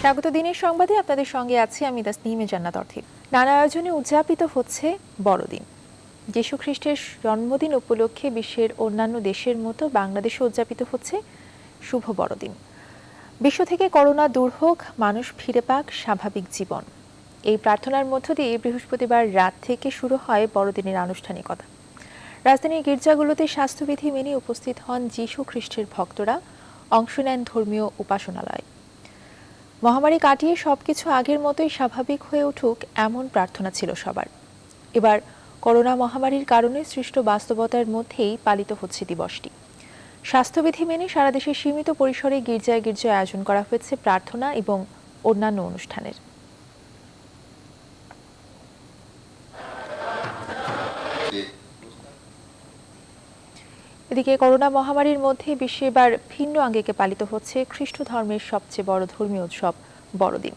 স্বাগত দিনের সংবাদে আপনাদের সঙ্গে আছি আমি তাসনিমে জান্নাত অর্থী। নানা আয়োজনে উদযাপিত হচ্ছে বড়দিন। যীশু খ্রিস্টের জন্মদিন উপলক্ষে বিশ্বের অন্যান্য দেশের মতো বাংলাদেশে উদযাপিত হচ্ছে শুভ বড়দিন। বিশ্ব থেকে করোনা দূর হোক, মানুষ ফিরে পাক স্বাভাবিক জীবন, এই প্রার্থনার মধ্য দিয়ে বৃহস্পতিবার রাত থেকে শুরু হয় বড়দিনের আনুষ্ঠানিকতা। রাজধানীর গির্জাগুলোতে স্বাস্থ্যবিধি মেনে উপস্থিত হন যীশু খ্রিস্টের ভক্তরা, অংশ নেন ধর্মীয় উপাসনালয়ে। মহামারী কাটিয়ে সবকিছু আগের মতোই স্বাভাবিক হয়ে উঠুক, এমন প্রার্থনা ছিল সবার। এবার করোনা মহামারীর কারণে সৃষ্ট বাস্তবতার মধ্যেই পালিত হচ্ছে দিবসটি। স্বাস্থ্যবিধি মেনে সারা দেশে সীমিত পরিসরে গির্জায় গির্জায় আয়োজন করা হয়েছে প্রার্থনা এবং অন্যান্য অনুষ্ঠানের। এদিকে করোনা মহামারীর মধ্যে বিশ্বে এবার ভিন্ন আঙ্গিকে পালিত হচ্ছে খ্রিস্ট ধর্মের সবচেয়ে বড় ধর্মীয় উৎসব বড়দিন।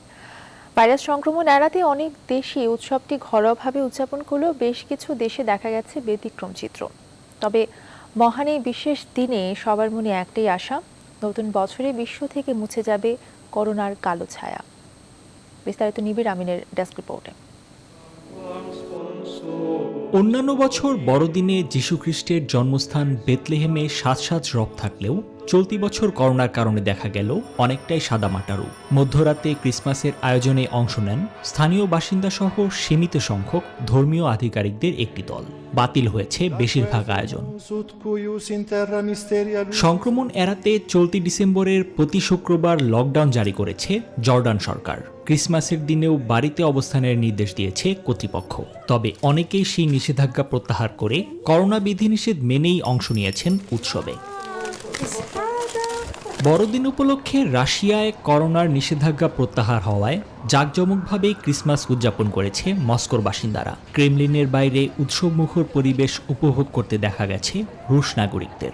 ভাইরাস সংক্রমণ এড়াতে অনেক দেশই উৎসবটি ঘরোয়াভাবে উদযাপন করলেও বেশ কিছু দেশে দেখা গেছে ব্যতিক্রম চিত্র। তবে মহান এই বিশেষ দিনে সবার মনে একটাই আশা, নতুন বছরে বিশ্ব থেকে মুছে যাবে করোনার কালো ছায়া। বিস্তারিত নিবিড় আমিনের ডেস্ক রিপোর্টে। অন্যান্য বছর বড়দিনে যীশুখ্রিস্টের জন্মস্থান বেথলেহেমে সাজ সাজ রব থাকলেও চলতি বছর করোনার কারণে দেখা গেল অনেকটাই সাদামাটারু। মধ্যরাতে ক্রিসমাসের আয়োজনে অংশ নেন স্থানীয় বাসিন্দা সহ সীমিত সংখ্যক ধর্মীয় আধিকারিকদের একটি দল। বাতিল হয়েছে বেশিরভাগ আয়োজন। সংক্রমণ এড়াতে চলতি ডিসেম্বরের প্রতি শুক্রবার লকডাউন জারি করেছে জর্ডান সরকার। ক্রিসমাসের দিনেও বাড়িতে অবস্থানের নির্দেশ দিয়েছে কর্তৃপক্ষ। তবে অনেকেই সেই নিষেধাজ্ঞা প্রত্যাহার করে করোনা বিধিনিষেধ মেনেই অংশ নিয়েছেন উৎসবে। বড়দিন উপলক্ষে রাশিয়ায় করোনার নিষেধাজ্ঞা প্রত্যাহার হওয়ায় জাঁকজমকভাবেই ক্রিসমাস উদযাপন করেছে মস্কোর বাসিন্দারা। ক্রেমলিনের বাইরে উৎসবমুখর পরিবেশ উপভোগ করতে দেখা গেছে রুশ নাগরিকদের।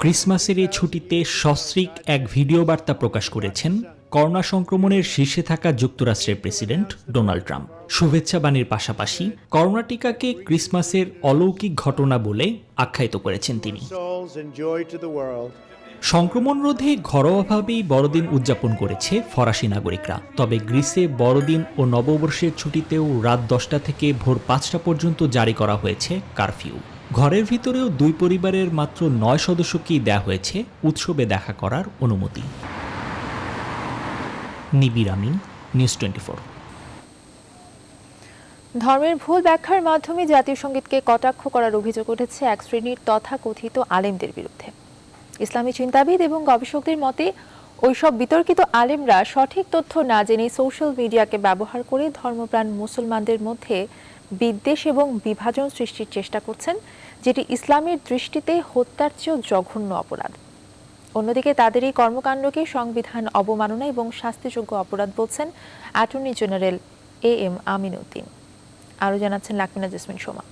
ক্রিসমাসের এই ছুটিতে সস্ত্রীক এক ভিডিও বার্তা প্রকাশ করেছেন করোনা সংক্রমণের শীর্ষে থাকা যুক্তরাষ্ট্রের প্রেসিডেন্ট ডোনাল্ড ট্রাম্প। শুভেচ্ছা বাণীর পাশাপাশি করোনা টিকাকে ক্রিসমাসের অলৌকিক ঘটনা বলে আখ্যায়িত করেছেন তিনি। সংক্রমণ রোধে ঘরোয়াভাবেই বড়দিন উদযাপন করেছে ফরাসি নাগরিকরা। তবে গ্রিসে বড়দিন ও নববর্ষের ছুটিতেও রাত 10টা থেকে ভোর 5টা পর্যন্ত জারি করা হয়েছে কারফিউ। ঘরের ভিতরেও দুই পরিবারের মাত্র 9 সদস্যকেই দেয়া হয়েছে উৎসবে দেখা করার অনুমতি। নিবিড় আমিন, নিউজ 24। ধর্মের ভুল ব্যাখ্যার মাধ্যমে জাতীয় সঙ্গীতকে কটাক্ষ করার অভিযোগ উঠেছে এক শ্রেণীর তথাকথিত আলেমদের বিরুদ্ধে। ইসলামী চিন্তাবিদ এবং গবেষকদের মতে ওইসব বিতর্কিত আলেমরা সঠিক তথ্য না জেনে সোশ্যাল মিডিয়াকে ব্যবহার করে ধর্মপ্রাণ মুসলমানদের মধ্যে বিদ্বেষ এবং বিভাজন সৃষ্টির চেষ্টা করছেন, যেটি ইসলামের দৃষ্টিতে হত্যার চেয়েও জঘন্য অপরাধ। অন্যদিকে তাদের এই কর্মকাণ্ডকে সংবিধান অবমাননা এবং শাস্তিযোগ্য অপরাধ বলছেন attorney general AM Amin Uddin. আরো জানাচ্ছেন লাকমিনা জেসমিন সোমা।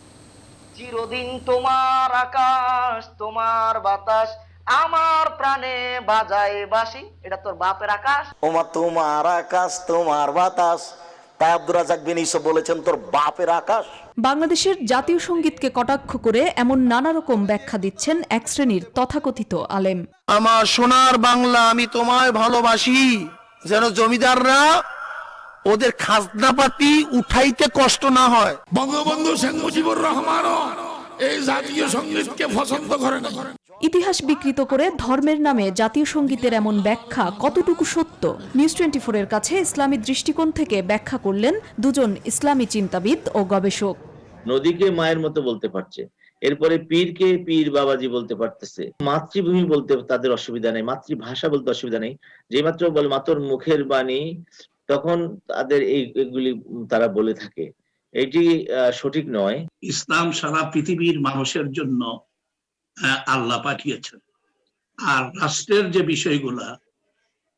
চিরদিন তোমার আকাশ তোমার বাতাস আমার প্রাণে বাজায় বাঁশি, এটা তোর বাপের আকাশ। ওমা তোমার আকাশ তোমার বাতাস, তাই আব্দুর রাজ্জাক বিন ইউসুফ বলেছেন তোর বাপের আকাশ। বাংলাদেশের জাতীয় সঙ্গীতকে কটাক্ষ করে এমন নানা রকম ব্যাখ্যা দিচ্ছেন এক শ্রেণীর তথাকথিত আলেম। আমার সোনার বাংলা আমি তোমায় ভালোবাসি, যেন জমিদাররা ওদের খাজনাপাতি উঠাইতে কষ্ট না হয়। বঙ্গবন্ধু শেখ মুজিবুর রহমানও এই জাতীয় সঙ্গীতকে পছন্দ করে না। ইতিহাস বিকৃত করে ধর্মের নামে জাতীয় সঙ্গীতের এমন ব্যাখ্যা কতটুকু সত্য, নিউজ 24 এর কাছে ইসলামী দৃষ্টিকোণ থেকে ব্যাখ্যা করলেন দুজন ইসলামী চিন্তাবিদ ও গবেষক। নদীকে মায়ের মতো বলতে পারছে, এরপরে পীরকে পীর বাবাজি বলতে পারতেছে, মাতৃভূমি বলতে তাদের অসুবিধা নেই, মাতৃভাষা বলতে অসুবিধা নেই। যে মাত্র বলে মাতর মুখের বাণী, তখন তাদের এইগুলি তারা বলে থাকে, এটি সঠিক নয়। ইসলাম সারা পৃথিবীর মানুষের জন্য আল্লাহ পাঠিয়েছেন, আর রাষ্ট্রের যে বিষয়গুলা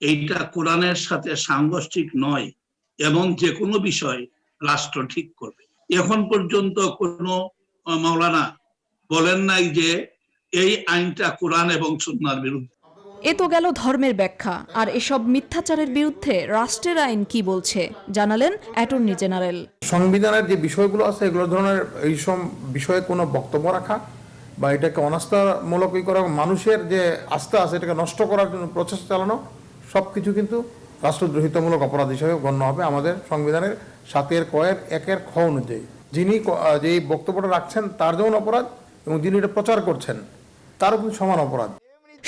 এইটা কোরআনের সাথে সাংঘর্ষিক নয়, এবং যে কোনো বিষয় রাষ্ট্র ঠিক করবে। এখন পর্যন্ত কোনো মাওলানা বলেন নাই যে এই আইনটা কোরআন এবং সুন্নাহর বিরুদ্ধে। এ তো গেল ধর্মের ব্যাখ্যা, আর এসব মিথ্যাচারের বিরুদ্ধে রাষ্ট্রের আইন কি বলছে জানালেন অ্যাটর্নি জেনারেল। সংবিধানের যে বিষয়গুলো আছে এগুলো ধরনের এইসব বিষয়ে কোনো বক্তব্য রাখা বা এটাকে অনাস্থামূলক করা, মানুষের যে আস্থা আছে এটাকে নষ্ট করার জন্য প্রচেষ্টা চালানো সবকিছু কিন্তু রাষ্ট্রদ্রোহিতামূলক অপরাধ হিসেবে গণ্য হবে আমাদের সংবিধানের 7 ক 1 খ অনুযায়ী। যিনি যে বক্তব্যটা রাখছেন তার যেমন অপরাধ এবং যিনি এটা প্রচার করছেন তারও কিন্তু সমান অপরাধ।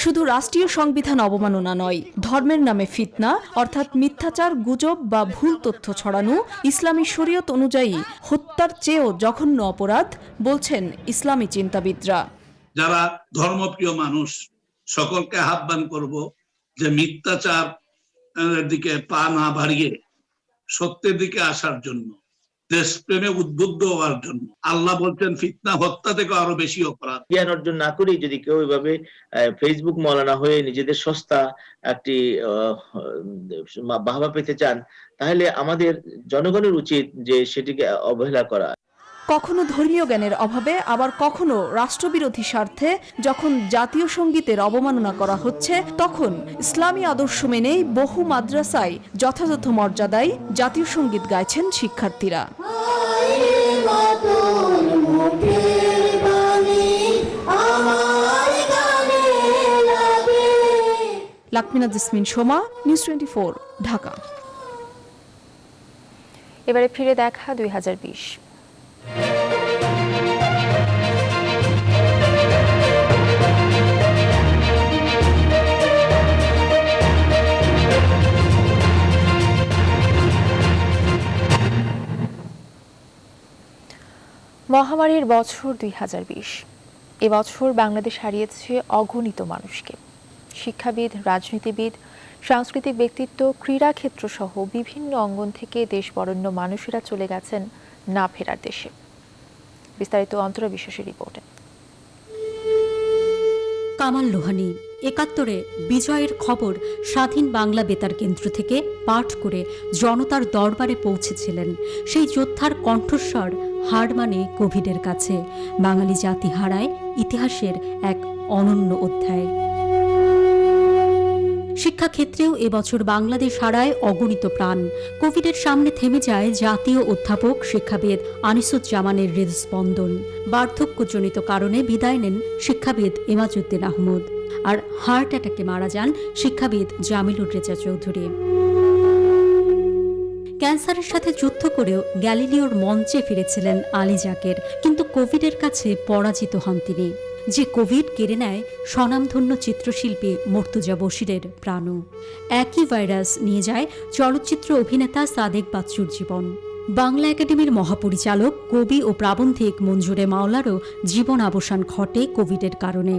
শুধু রাষ্ট্রীয় সংবিধান অবমাননা নয়, ধর্মের নামে ফিতনা অর্থাৎ মিথ্যাচার, গুজব বা ভুল তথ্য ছড়ানো ইসলামী শরীয়ত অনুযায়ী হত্যার চেয়েও জঘন্য অপরাধ বলছেন ইসলামী চিন্তাবিদরা। যারা ধর্মপ্রিয় মানুষ সকলকে আহ্বান করব যে মিথ্যাচার দিকে পা না বাড়িয়ে সত্যের দিকে আসার জন্য, দেশপ্রেমে উদ্বুদ্ধ হওয়ার জন্য। আল্লাহ বলছেন ফিতনা হত্যা থেকে আরো বেশি অপরাধ। জ্ঞান অর্জন না করেই যদি কেউ এভাবে ফেসবুক মৌলানা হয়ে নিজেদের সস্তা একটি বাহবা পেতে চান, তাহলে আমাদের জনগণের উচিত যে সেটিকে অবহেলা করা। কখনো ধর্মীয় জ্ঞানের অভাবে, আবার কখনো রাষ্ট্রবিরোধী স্বার্থে যখন জাতীয় সঙ্গীতের অবমাননা করা হচ্ছে, তখন ইসলামী আদর্শ মেনেই বহু মাদ্রাসায় যথাযথ মর্যাদায় জাতীয় সঙ্গীত গাইছেন শিক্ষার্থীরা। লাকমিনা জেসমিন সোমা, নিউজ 24, ঢাকা। এবারে ফিরে দেখা 2020। মহামারীর বছর 2020। এবছর বাংলাদেশ হারিয়েছে অগণিত মানুষকে। শিক্ষাবিদ, রাজনীতিবিদ, সাংস্কৃতিক ব্যক্তিত্ব, ক্রীড়া ক্ষেত্র সহ বিভিন্ন অঙ্গন থেকে দেশ বরেণ্য মানুষেরা চলে গেছেন না ফেরার দেশে। বিস্তারিত অন্তরা বিশ্বাসের রিপোর্টে। কামাল লোহানী ৭১-এ বিজয়ের খবর স্বাধীন বাংলা বেতার কেন্দ্র থেকে পাঠ করে জনতার দরবারে পৌঁছেছিলেন। সেই যোদ্ধার কণ্ঠস্বর হার মানে কোভিডের কাছে। বাঙালি জাতি হারায় ইতিহাসের এক অনন্য অধ্যায়। শিক্ষাক্ষেত্রেও এবছর বাংলাদেশ হারায় অগণিত প্রাণ। কোভিডের সামনে থেমে যায় জাতীয় অধ্যাপক, শিক্ষাবিদ আনিসুজ্জামানের হৃদস্পন্দন। বার্ধক্যজনিত কারণে বিদায় নেন শিক্ষাবিদ এমাজউদ্দিন আহমদ। আর হার্ট অ্যাটাকে মারা যান শিক্ষাবিদ জামিলুর রেজা চৌধুরী। ক্যান্সারের সাথে যুদ্ধ করেও গ্যালিলিওর মঞ্চে ফিরেছিলেন আলী যাকের, কিন্তু কোভিডের কাছে পরাজিত হন তিনি। যে কোভিড কেড়ে নেয় স্বনামধন্য চিত্রশিল্পী মর্তুজা বশিরের প্রাণও। একই ভাইরাস নিয়ে যায় চলচ্চিত্র অভিনেতা সাদেক বাচ্চুর জীবন। বাংলা একাডেমির মহাপরিচালক, কবি ও প্রাবন্ধিক মঞ্জুরে মাওলারও জীবন অবসান ঘটে কোভিডের কারণে।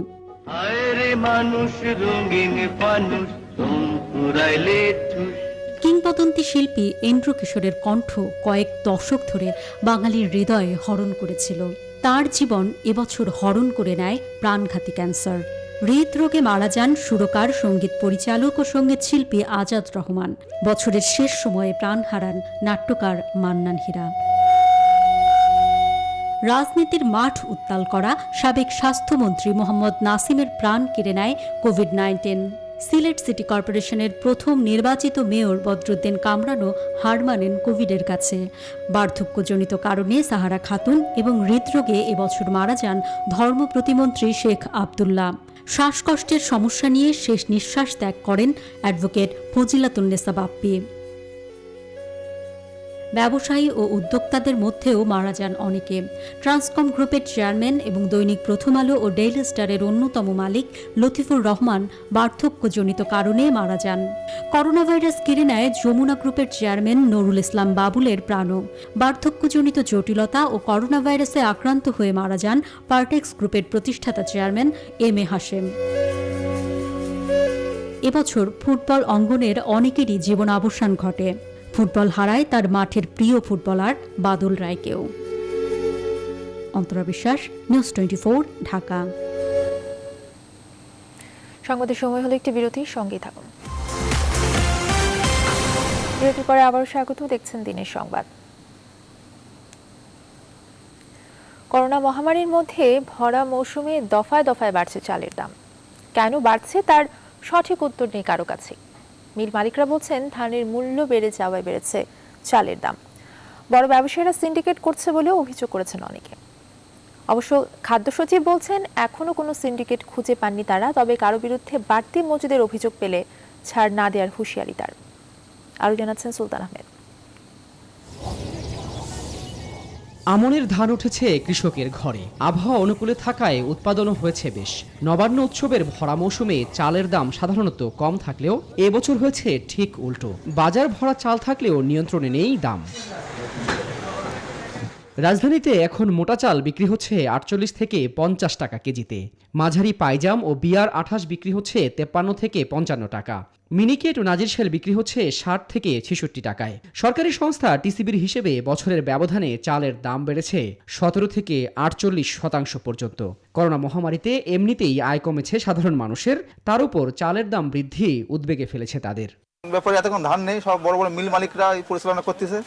কিংবদন্তি শিল্পী এন্ড্রু কিশোরের কণ্ঠ কয়েক দশক ধরে বাঙালির হৃদয়ে হরণ করেছিল। তার জীবন এবছর হরণ করে নেয় প্রাণঘাতী ক্যান্সার। হৃদরোগে মারা যান সুরকার, সঙ্গীত পরিচালক ও সঙ্গীত শিল্পী আজাদ রহমান। বছরের শেষ সময়ে প্রাণ হারান নাট্যকার মান্নান হীরা। রাজনীতির মাঠ উত্তাল করা সাবেক স্বাস্থ্যমন্ত্রী মোহাম্মদ নাসিমের প্রাণ কেড়ে নেয় কোভিড-19। সিলেট সিটি কর্পোরেশনের প্রথম নির্বাচিত মেয়র বদরুদ্দিন কামরানও হার মানেন কোভিডের কাছে। বার্ধক্যজনিত কারণে সাহারা খাতুন এবং হৃদরোগে এবছর মারা যান ধর্ম প্রতিমন্ত্রী শেখ আবদুল্লাহ। শ্বাসকষ্টের সমস্যা নিয়ে শেষ নিঃশ্বাস ত্যাগ করেন অ্যাডভোকেট ফজিলাতুন্নেসা বাপ্পি। ব্যবসায়ী ও উদ্যোক্তাদের মধ্যেও মারা যান অনেকে। ট্রান্সকম গ্রুপের চেয়ারম্যান এবং দৈনিক প্রথম আলো ও ডেইলি স্টারের অন্যতম মালিক লতিফুর রহমান বার্ধক্যজনিত কারণে মারা যান। করোনা ভাইরাস কেড়ে নেয় যমুনা গ্রুপের চেয়ারম্যান নুরুল ইসলাম বাবুলের প্রাণও। বার্ধক্যজনিত জটিলতা ও করোনা ভাইরাসে আক্রান্ত হয়ে মারা যান পার্টেক্স গ্রুপের প্রতিষ্ঠাতা চেয়ারম্যান এম এ হাশেম। এবছর ফুটবল অঙ্গনের অনেকেরই জীবন অবসান ঘটে। ফুটবল হারায় তার মাঠের প্রিয় ফুটবলার বাদল রায়কেও। অন্তরা বিশ্বাস, নিউজ 24, ঢাকা। সংবাদের সময় হলো একটি বিরতির সঙ্গেই থাকুন। বিরতির পরে আবারও স্বাগত, দেখছেন দিনের সংবাদ। করোনা মহামারীর মধ্যে ভরা মৌসুমে দফায় দফায় বাড়ছে চালের দাম। কেন বাড়ছে তার সঠিক উত্তর নেই কারো কাছে। মিল মালিকরা বলছেন ধানের মূল্য বেড়ে যাওয়ায় বেড়েছে চালের দাম। বড় ব্যবসায়ীরা সিন্ডিকেট করছে বলেও অভিযোগ করেছেন অনেকে। অবশ্য খাদ্য সচিব বলছেন এখনো কোনো সিন্ডিকেট খুঁজে পাননি তারা, তবে কারো বিরুদ্ধে বাড়তি মজুদের অভিযোগ পেলে ছাড় না দেওয়ার হুঁশিয়ারি তার। আরও জানাচ্ছেন সুলতান আহমেদ। আমনের ধান উঠেছে কৃষকের ঘরে, আবহাওয়া অনুকূলে থাকায় উৎপাদনও হয়েছে বেশ। নবান্ন উৎসবের ভরা মৌসুমে চালের দাম সাধারণত কম থাকলেও এবছর হয়েছে ঠিক উল্টো। বাজার ভরা চাল থাকলেও নিয়ন্ত্রণে নেই দাম। রাজধানীতে এখন মোটা চাল বিক্রি হচ্ছে ৪৮ থেকে ৫০ টাকা কেজিতে। মাঝারি পাইজাম ও বিয়ার ২৮ বিক্রি হচ্ছে ৫৩ থেকে ৫৫ টাকা। মিনিকেট ও নাজিরশাল বিক্রি হচ্ছে ৬০ থেকে ৬৬ টাকায়। সরকারি সংস্থা টিসিবির হিসেবে বছরের ব্যবধানে চালের দাম বেড়েছে ১৭ থেকে ৪৮% পর্যন্ত। করোনা মহামারীতে এমনিতেই আয় কমেছে সাধারণ মানুষের, তার উপর চালের দাম বৃদ্ধি উদ্বেগে ফেলেছে তাদের। ব্যাপারে এতক্ষণ ধান নেই, সব বড় বড় মিল মালিকরা পরিচালনা করতেছে,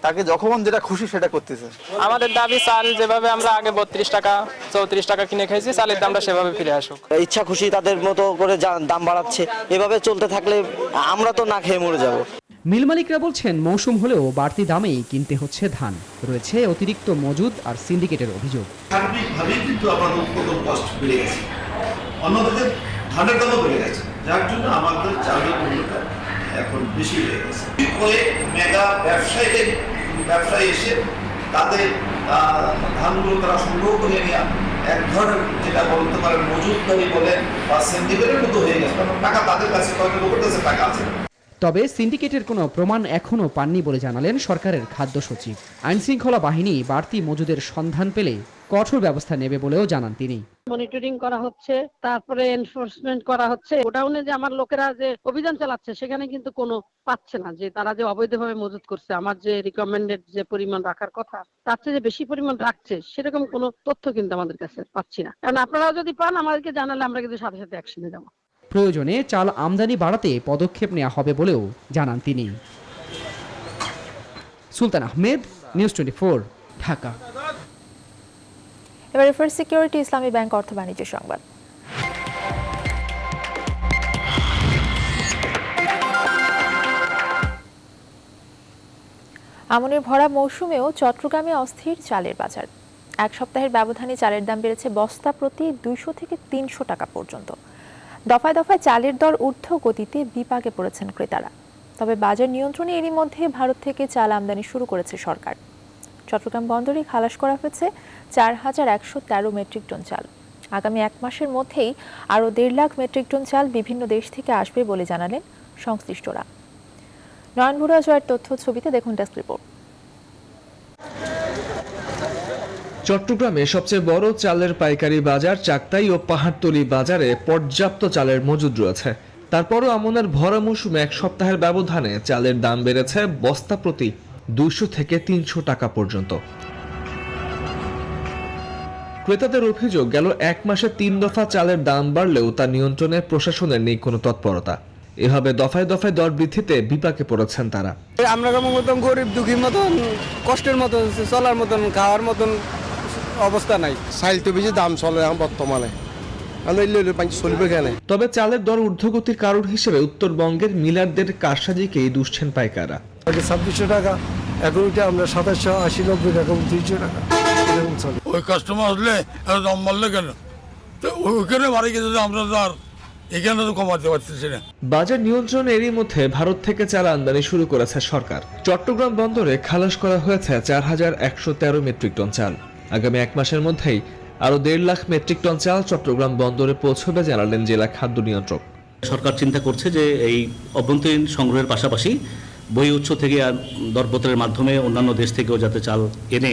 তাকে যখন যেটা খুশি সেটা করতেছে। আমাদের দাবি চাল যেভাবে আমরা আগে ৩২ টাকা ৩৪ টাকা কিনে খাইছি, চালের দামটা সেভাবে ফিরে আসুক। ইচ্ছা খুশি তাদের মতো করে দাম বাড়াচ্ছে, এভাবে চলতে থাকলে আমরা তো না খেয়ে মরে যাব। মিল মালিকরা বলছেন মৌসুম হলেও বাড়তি দামেই কিনতে হচ্ছে ধান। রয়েছে অতিরিক্ত মজুদ আর সিন্ডিকেটের অভিযোগ। সার্বিকভাবেই কিন্তু আমাদের উৎপাদন কষ্ট বেড়ে গেছে, অন্যদিকে ধানের দামও বেড়ে গেছে, যার জন্য আমাদের চালের মূল্যটা এখন বেশি হয়ে গেছে। কয়েক মেগা ব্যবসায়ী এসে তাদের ধানগুলো তারা সংগ্রহ করে নেওয়া এক ধরনের যেটা বলতে পারেন মজুতদারি বলেন বা সিন্ডিকেটের মতো হয়ে গেছে, কারণ টাকা তাদের কাছে কয়েক লোকের কাছে টাকা আছে। তবে সিন্ডিকেটের কোনো প্রমাণ এখনও পাননি বলে জানালেন সরকারের খাদ্য সচিব। আইনশৃঙ্খলা বাহিনী বাড়তি মজুদের সন্ধান পেলে কঠোর ব্যবস্থা নেবে বলেও জানান তিনি। মনিটরিং করা হচ্ছে, তারপরে এনফোর্সমেন্ট করা হচ্ছে। গোডাউনে যে আমার লোকেরা যে অভিযান চালাচ্ছে সেখানে কিন্তু কোনো পাচ্ছে না যে তারা যে অবৈধভাবে মজুত করছে। আমার যে রিকমেন্ডেড যে পরিমাণ রাখার কথা তার চেয়ে যে বেশি পরিমাণ রাখছে সেরকম কোনো তথ্য কিন্তু আমাদের কাছে পাচ্ছি না। কারণ আপনারাও যদি পান আমাদেরকে জানালে আমরা কিন্তু সাথে সাথে অ্যাকশনে যাব। প্রয়োজনে চাল আমদানি বাড়াতে পদক্ষেপ নেওয়া হবে বলেও জানান তিনি। সুলতান আহমেদ, নিউজ 24, ঢাকা। এবারে ফার্স্ট সিকিউরিটি ইসলামী ব্যাংক অর্থ বাণিজ্য সংবাদ। আমনের ভরা মৌসুমেও চট্টগ্রামে অস্থির চালের বাজার। এক সপ্তাহের ব্যবধানে চালের দাম বেড়েছে বস্তা প্রতি ২০০ থেকে ৩০০ টাকা পর্যন্ত। দফায় দফায় চালের দর ঊর্ধ্ব গতিতে বিপাকে পড়েছেন ক্রেতারা। তবে বাজার নিয়ন্ত্রণে এরই মধ্যে ভারত থেকে চাল আমদানি শুরু করেছে সরকার। চট্টগ্রাম বন্দরে খালাস করা হয়েছে ৪,১১৩ মেট্রিক টন চাল। আগামী এক মাসের মধ্যেই আরও ১.৫ লাখ মেট্রিক টন চাল বিভিন্ন দেশ থেকে আসবে বলে জানালেন সংশ্লিষ্টরা। নয়ন ভুরা জয়ের তথ্য ছবিতে দেখুন ডেস্ক রিপোর্ট। চট্টগ্রামে সবচেয়ে বড় চালের পাইকারি বাজার চাকতাই ও পাহাড়তলী বাজারে পর্যাপ্ত চালের মজুদ রয়েছে। তারপরও আমনের ভরা মৌসুমে এক সপ্তাহের ব্যবধানে চালের দাম বেড়েছে বস্তা প্রতি ২০০ থেকে ৩০০ টাকা পর্যন্ত। ক্রেতাদের অভিযোগ, গেল এক মাসে ৩ দফা চালের দাম বাড়লেও তা নিয়ন্ত্রণে প্রশাসনের নেই কোনো তৎপরতা। এভাবে দফায় দফায় দর বৃদ্ধিতে বিপাকে পড়েছেন তারা। আমরা মতন গরিব দুঃখীর মতন কষ্টের মতন চলার মতন খাওয়ার মতন অবস্থা নাই। চাল তো বেশি দাম চলে এখন বর্তমানে, চলবে কেন? তবে চালের দর ঊর্ধ্বগতির কারণ হিসেবে উত্তরবঙ্গের মিলারদের কারসাজিকেই দুষছেন পাইকাররা। ২৬০০ টাকা, এখন ওইটা আমরা ২৭৮০-৯০ টাকা ৩০০ টাকা এরকম চলে। ওই কাস্টমার আসলে দাম বাড়লে কেন? ওইখানে বাড়ি গেছে, আমরা তো আর এখানে তো কমাতে পারতেছি না। বাজার নিয়ন্ত্রণ এরই মধ্যে ভারত থেকে চাল আমদানি শুরু করেছে সরকার। চট্টগ্রাম বন্দরে খালাস করা হয়েছে ৪,১১৩ মেট্রিক টন চাল। আগামী এক মাসের মধ্যেই আরো ১.৫ লাখ মেট্রিক টন চাল চট্টগ্রাম বন্দরে পৌঁছবে জানালেন জেলা খাদ্য নিয়ন্ত্রক। সরকার চিন্তা করছে যে এই অভ্যন্তরীণ সংগ্রহের পাশাপাশি বহিঃউৎস থেকে আর দরপত্রের মাধ্যমে অন্যান্য দেশ থেকেও যাতে চাল এনে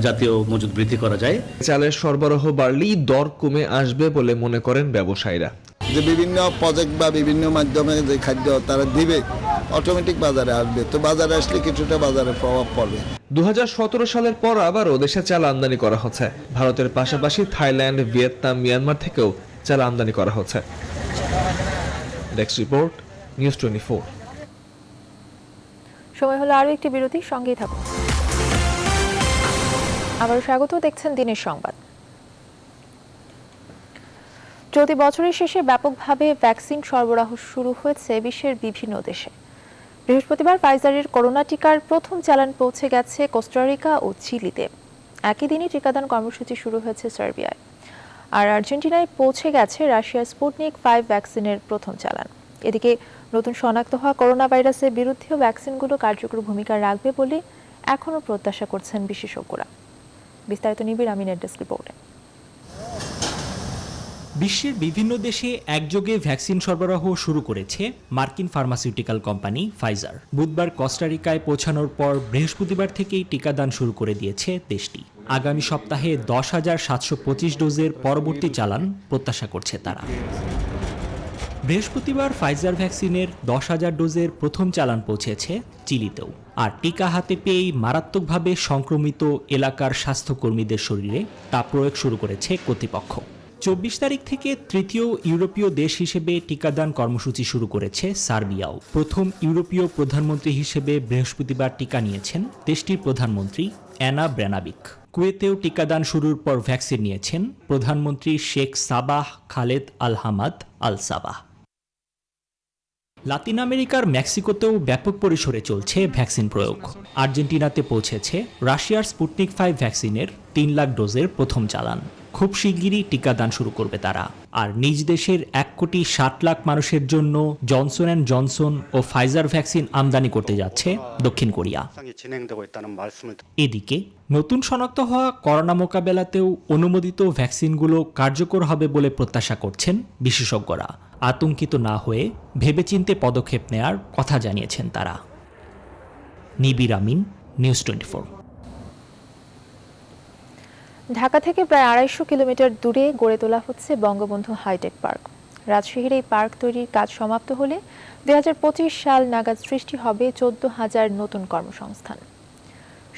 জাতীয় মজুদ বৃদ্ধি করা যায়। চালের সরবরাহ বাড়লেই দর কমে আসবে বলে মনে করেন ব্যবসায়ীরা। যে বিভিন্ন প্রজেক্ট বা বিভিন্ন মাধ্যমে যে খাদ্য তারা দিবে অটোমেটিক বাজারে আসবে, তো বাজারে আসলে কিছুটা বাজারে প্রভাব পড়বে। ২০১৭ সালের পর আবারও দেশে চাল আমদানি করা হচ্ছে। ভারতের পাশাপাশি থাইল্যান্ড, ভিয়েতনাম, মিয়ানমার থেকেও চাল আমদানি করা হচ্ছে। Desk report, news 24। সময় হলো আরও একটি বিরতি, সঙ্গেই থাকুন। আবারও স্বাগত, দেখছেন দিনের সংবাদ। চলতি বছরের শেষে ব্যাপকভাবে ভ্যাকসিন সরবরাহ শুরু হয়েছে বিশ্বের বিভিন্ন দেশে। বৃহস্পতিবার ফাইজারের করোনা টিকার প্রথম চালান পৌঁছে গেছে কোস্টারিকা ও চিলিতে। একই দিনই টিকাদান কর্মসূচি শুরু হয়েছে সার্বিয়ায়। আর আর্জেন্টিনায় পৌঁছে গেছে রাশিয়ার স্পুটনিক 5 ভ্যাকসিনের প্রথম চালান। এদিকে নতুন শনাক্ত হওয়া করোনা ভাইরাসের বিরুদ্ধেও ভ্যাকসিনগুলো কার্যকর ভূমিকা রাখবে বলে এখনও প্রত্যাশা করছেন বিশেষজ্ঞরা। বিস্তারিত নিবিড় আমিনের ডেস্ক রিপোর্টে। বিশ্বের বিভিন্ন দেশে একযোগে ভ্যাকসিন সরবরাহ শুরু করেছে মার্কিন ফার্মাসিউটিক্যাল কোম্পানি ফাইজার। বুধবার কোস্টারিকায় পৌঁছানোর পর বৃহস্পতিবার থেকেই টিকাদান শুরু করে দিয়েছে দেশটি। আগামী সপ্তাহে 10,725 ডোজের পরবর্তী চালান প্রত্যাশা করছে তারা। বৃহস্পতিবার ফাইজার ভ্যাকসিনের 10,000 ডোজের প্রথম চালান পৌঁছেছে চিলিতেও। আর টিকা হাতে পেয়েই মারাত্মকভাবে সংক্রমিত এলাকার স্বাস্থ্যকর্মীদের শরীরে তা প্রয়োগ শুরু করেছে কর্তৃপক্ষ। 24 তারিখ থেকে তৃতীয় ইউরোপীয় দেশ হিসেবে টিকাদান কর্মসূচি শুরু করেছে সার্বিয়াও। প্রথম ইউরোপীয় প্রধানমন্ত্রী হিসেবে বৃহস্পতিবার টিকা নিয়েছেন দেশটির প্রধানমন্ত্রী অ্যানা ব্র্যানাবিক। কুয়েতেও টিকাদান শুরুর পর ভ্যাকসিন নিয়েছেন প্রধানমন্ত্রী Sheikh Sabah Khalid Al Hamad Al Sabah. Latin আমেরিকার মেক্সিকোতেও ব্যাপক পরিসরে চলছে ভ্যাকসিন প্রয়োগ। আর্জেন্টিনাতে পৌঁছেছে রাশিয়ার স্পুটনিক 5 ভ্যাকসিনের 3 লাখ ডোজের প্রথম চালান। খুব শিগগিরই টিকাদান শুরু করবে তারা। আর নিজ দেশের 1,60,00,000 মানুষের জন্য জনসন অ্যান্ড জনসন ও ফাইজার ভ্যাকসিন আমদানি করতে যাচ্ছে দক্ষিণ কোরিয়া। এদিকে নতুন শনাক্ত হওয়া করোনা মোকাবেলাতেও অনুমোদিত ভ্যাকসিনগুলো কার্যকর হবে বলে প্রত্যাশা করছেন বিশেষজ্ঞরা। আতঙ্কিত না হয়ে ভেবেচিন্তে পদক্ষেপ নেয়ার কথা জানিয়েছেন তারা। নিবিড় আমিন, নিউজ 24। ঢাকা থেকে প্রায় 250 কিলোমিটার দূরে গড়ে তোলা হচ্ছে বঙ্গবন্ধু হাইটেক পার্ক। রাজশাহীর এই পার্ক তৈরির কাজ সমাপ্ত হলে 2025 সাল নাগাদ সৃষ্টি হবে 14,000 নতুন কর্মসংস্থান।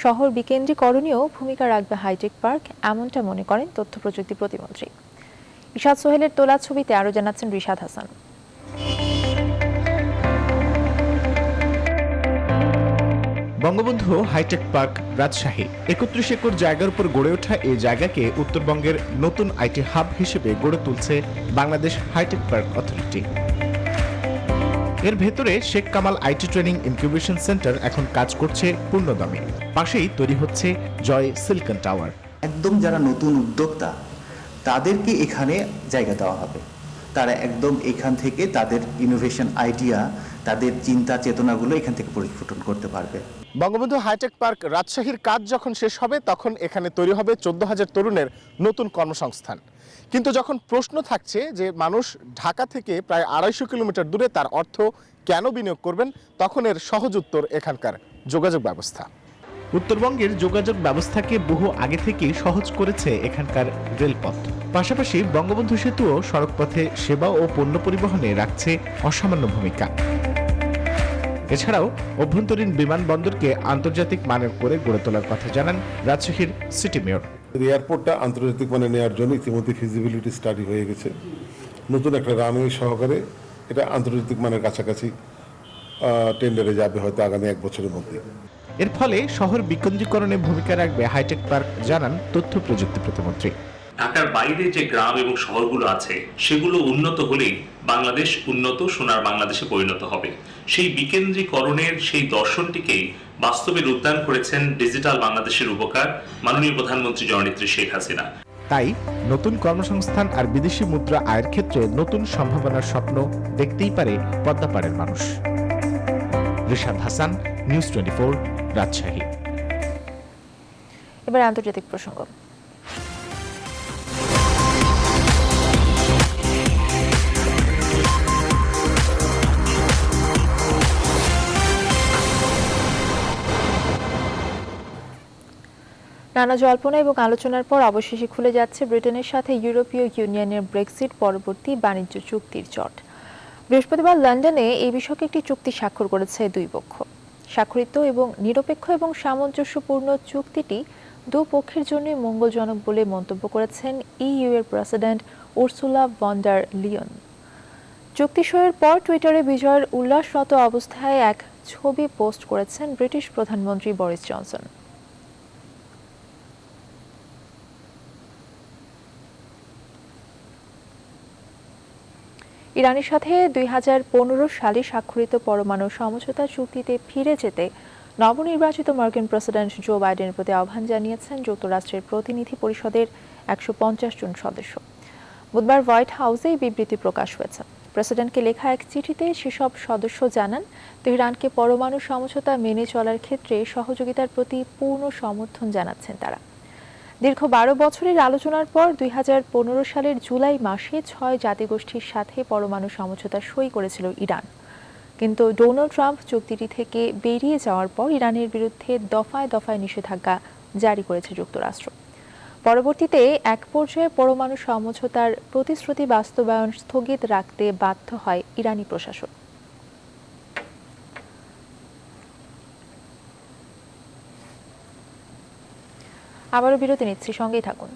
শহর বিকেন্দ্রীকরণেও ভূমিকা রাখবে হাইটেক পার্ক, এমনটা মনে করেন তথ্য প্রযুক্তি প্রতিমন্ত্রী। ইশাদ সোহেলের তোলা ছবিতে আরও জানাচ্ছেন Rishad Hasan. Bangabandhu hi-tech park Rajshahi 31 acre জায়গার উপর গড়ে ওঠা এই জায়গাকে উত্তরবঙ্গের নতুন আইটি হাব হিসেবে গড়ে তুলছে বাংলাদেশ হাইটেক পার্ক অথরিটি। এর ভেতরে Sheikh Kamal IT training incubation centre এখন কাজ করছে পূর্ণদমে। পাশেই তৈরি হচ্ছে জয় সিলিকন টাওয়ার। একদম যারা নতুন উদ্যোক্তা তাদেরকে এখানে জায়গা দেওয়া হবে। তারা একদম এখান থেকে তাদের ইনোভেশন আইডিয়া, তাদের চিন্তা চেতনাগুলো এখান থেকে পরিস্ফুটন করতে পারবে। বঙ্গবন্ধু হাইটেক পার্ক রাজশাহীর কাজ যখন শেষ হবে তখন এখানে তৈরি হবে 14,000 তরুণের নতুন কর্মসংস্থান। কিন্তু যখন প্রশ্ন থাকছে যে মানুষ ঢাকা থেকে প্রায় 250 কিলোমিটার দূরে, তার অর্থ কেন বিনিয়োগ করবেন, তখন এর সহজ উত্তর এখানকার যোগাযোগ ব্যবস্থা। উত্তরবঙ্গের যোগাযোগ ব্যবস্থাকে বহু আগে থেকেই সহজ করেছে এখানকার রেলপথ। পাশাপাশি বঙ্গবন্ধু সেতুও সড়কপথে সেবা ও পণ্য পরিবহনে রাখছে অসামান্য ভূমিকা। এছাড়াও অভ্যন্তরীণ বিমানবন্দরকে আন্তর্জাতিক মানের করে গড়ে তোলার কথা জানান রাজশাহীর সিটি মেয়র। এয়ারপোর্টটা আন্তর্জাতিক মানে নেওয়ার জন্য ইতিমধ্যে ফিজিবিলিটি স্টাডি হয়ে গেছে। নতুন একটা রানওয়ে সহকারে এটা আন্তর্জাতিক মানের কাছাকাছি টেন্ডারে যাবে হয়তো আগামী 1 বছরের মধ্যে। এর ফলে শহর বিকেন্দ্রীকরণে ভূমিকা রাখবে হাইটেক পার্ক, জানান তথ্য প্রযুক্তি প্রতিমন্ত্রী। ঢাকার বাইরে যে গ্রাম এবং শহরগুলো আছে সেগুলো উন্নত হলেই বাংলাদেশ উন্নত সোনার বাংলাদেশে পরিণত হবে। সেই বিকেন্দ্রীকরণের সেই দর্শনটিকেই বাস্তবে রূপদান করেছেন ডিজিটাল বাংলাদেশের উপকার মাননীয় প্রধানমন্ত্রী জননেত্রী শেখ হাসিনা। তাই নতুন কর্মসংস্থান আর বিদেশি মুদ্রা আয়ের ক্ষেত্রে নতুন সম্ভাবনার স্বপ্ন দেখতেই পারে পদ্মাপাড়ের মানুষ। রিশাদ হাসান, নিউজ 24, রাজশাহী। এবার আন্তর্জাতিক প্রসঙ্গ। নানা জল্পনা এবং আলোচনার পর অবশেষে খুলে যাচ্ছে ব্রিটেনের সাথে ইউরোপীয় ইউনিয়নের ব্রেক্সিট পরবর্তী বাণিজ্য চুক্তির জট। বৃহস্পতিবার লন্ডনে এই বিষয়ে একটি চুক্তি স্বাক্ষর করেছে দুই পক্ষ। স্বাক্ষরিত এবং নিরপেক্ষ এবং সামঞ্জস্যপূর্ণ চুক্তিটি দুপক্ষের জন্যই মঙ্গলজনক বলে মন্তব্য করেছেন ইইউ এর president Ursula von der Leyen. চুক্তি সইয়ের পর টুইটারে বিজয়ের উল্লাসরত অবস্থায় এক ছবি পোস্ট করেছেন ব্রিটিশ প্রধানমন্ত্রী বরিস জনসন। ইরানের সাথে 2015 সালে স্বাক্ষরিত পরমাণু সমঝোতা চুক্তিতে ফিরে যেতে নবনির্বাচিত মার্কিন প্রেসিডেন্ট জো বাইডেনের প্রতি আহ্বান জানিয়েছেন যুক্তরাষ্ট্রের প্রতিনিধি পরিষদের 150 জন সদস্য। বুধবার হোয়াইট হাউসে এই বিবৃতি প্রকাশ হয়েছে। প্রেসিডেন্টকে লেখা এক চিঠিতে সেসব সদস্য জানান, তেহরানকে পরমাণু সমঝোতা মেনে চলার ক্ষেত্রে সহযোগিতার প্রতি পূর্ণ সমর্থন জানাচ্ছেন তারা। দীর্ঘ 12 বছরের আলোচনার পর 2015 সালের জুলাই মাসে 6 জাতিগোষ্ঠীর সাথে পরমাণু সমঝোতা সই করেছিল ইরান। কিন্তু ডোনাল্ড ট্রাম্প চুক্তিটি থেকে বেরিয়ে যাওয়ার পর ইরানের বিরুদ্ধে দফায় দফায় নিষেধাজ্ঞা জারি করেছে যুক্তরাষ্ট্র। পরবর্তীতে এক পর্যায়ে পরমাণু সমঝোতার প্রতিশ্রুতি বাস্তবায়ন স্থগিত রাখতে বাধ্য হয় ইরানি প্রশাসন। আবারও বিরতি নিচ্ছি, সঙ্গেই থাকুন।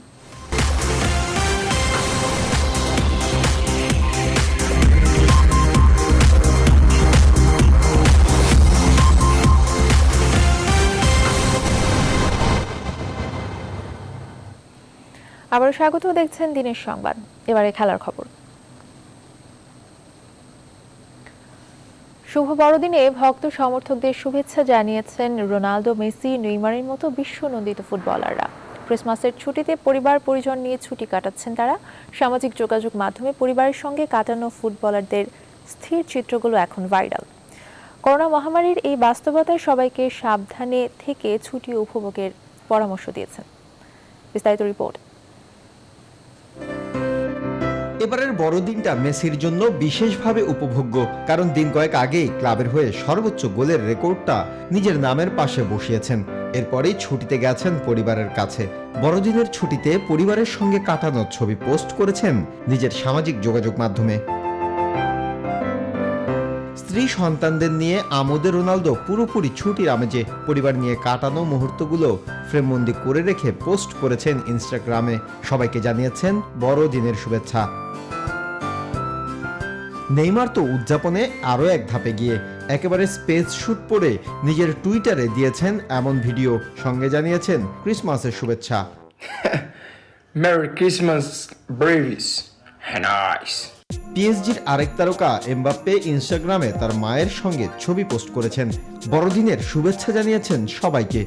আবারও স্বাগত, দেখছেন দিনের সংবাদ। এবারে খেলার খবর। শুভ বড়দিনে ভক্ত সমর্থকদের শুভেচ্ছা জানিয়েছেন রোনালদো, মেসি, নেইমারের মতো বিশ্বনন্দিত ফুটবলাররা। ক্রিসমাসের ছুটিতে পরিবার পরিজন নিয়ে ছুটি কাটাচ্ছেন তারা। সামাজিক যোগাযোগ মাধ্যমে পরিবারের সঙ্গে কাটানো ফুটবলারদের স্থির চিত্রগুলো এখন ভাইরাল। করোনা মহামারীর এই বাস্তবতায় সবাইকে সাবধানে থেকে ছুটি উপভোগের পরামর্শ দিয়েছেন। বিস্তারিত রিপোর্ট। এবারের বড়দিনটা মেসির জন্য বিশেষভাবে উপভোগ্য, কারণ দিন কয়েক আগেই ক্লাবের হয়ে সর্বোচ্চ গোলের রেকর্ডটা নিজের নামের পাশে বসিয়েছেন। এরপরেই ছুটিতে গেছেন পরিবারের কাছে। বড়দিনের ছুটিতে পরিবারের সঙ্গে কাটানো ছবি পোস্ট করেছেন নিজের সামাজিক যোগাযোগ মাধ্যমে। স্ত্রী সন্তানদের নিয়ে আমোদে রোনালদো পুরোপুরি ছুটির আমেজে পরিবার নিয়ে কাটানো মুহূর্তগুলো ফ্রেমবন্দি করে রেখে পোস্ট করেছেন ইনস্টাগ্রামে। সবাইকে জানিয়েছেন বড়দিনের শুভেচ্ছা। নেইমার তো উদযাপনে আরও এক ধাপে গিয়ে একেবারে স্পেস শুট পরে নিজের টুইটারে দিয়েছেন এমন ভিডিও, সঙ্গে জানিয়েছেন ক্রিসমাসের শুভেচ্ছা। Merry Christmas Brevis nice. পিএসজির আরেক তারকা এমবাপ্পে ইনস্টাগ্রামে তার মায়ের সঙ্গে ছবি পোস্ট করেছেন। বড়দিনের শুভেচ্ছা জানিয়েছেন সবাইকে।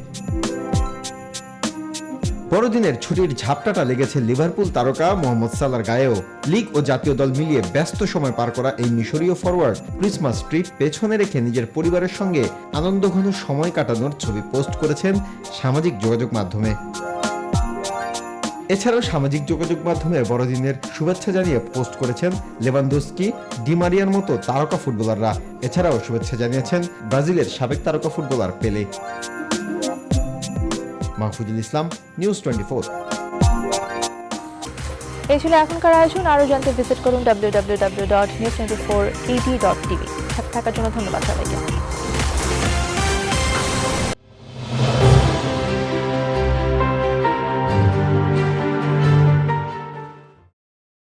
বড়দিনের ছুটির ঝাপটাটা লেগেছে লিভারপুল তারকা মোহাম্মদ সালার গায়েও। লিগ ও জাতীয় দল মিলিয়ে ব্যস্ত সময় পার করা এই মিশরীয় ফরওয়ার্ড ক্রিসমাস ট্রিপ পেছনে রেখে নিজের পরিবারের সঙ্গে আনন্দঘন সময় কাটানোর ছবি পোস্ট করেছেন সামাজিক যোগাযোগ মাধ্যমে। এছাড়াও সামাজিক যোগাযোগ মাধ্যমে বড়দিনের শুভেচ্ছা জানিয়ে পোস্ট করেছেন লেভানডস্কি, ডি মারিয়ার মতো তারকা ফুটবলাররা। এছাড়াও শুভেচ্ছা জানিয়েছেন ব্রাজিলের সাবেক তারকা ফুটবলার পেলে। মাহফুজুল ইসলাম, নিউজ 24। এই ছিল এখনকার আয়োজন। আরও জানতে ভিজিট করুন www.news24ed.tv। সাথে থাকার জন্য ধন্যবাদ সবাইকে।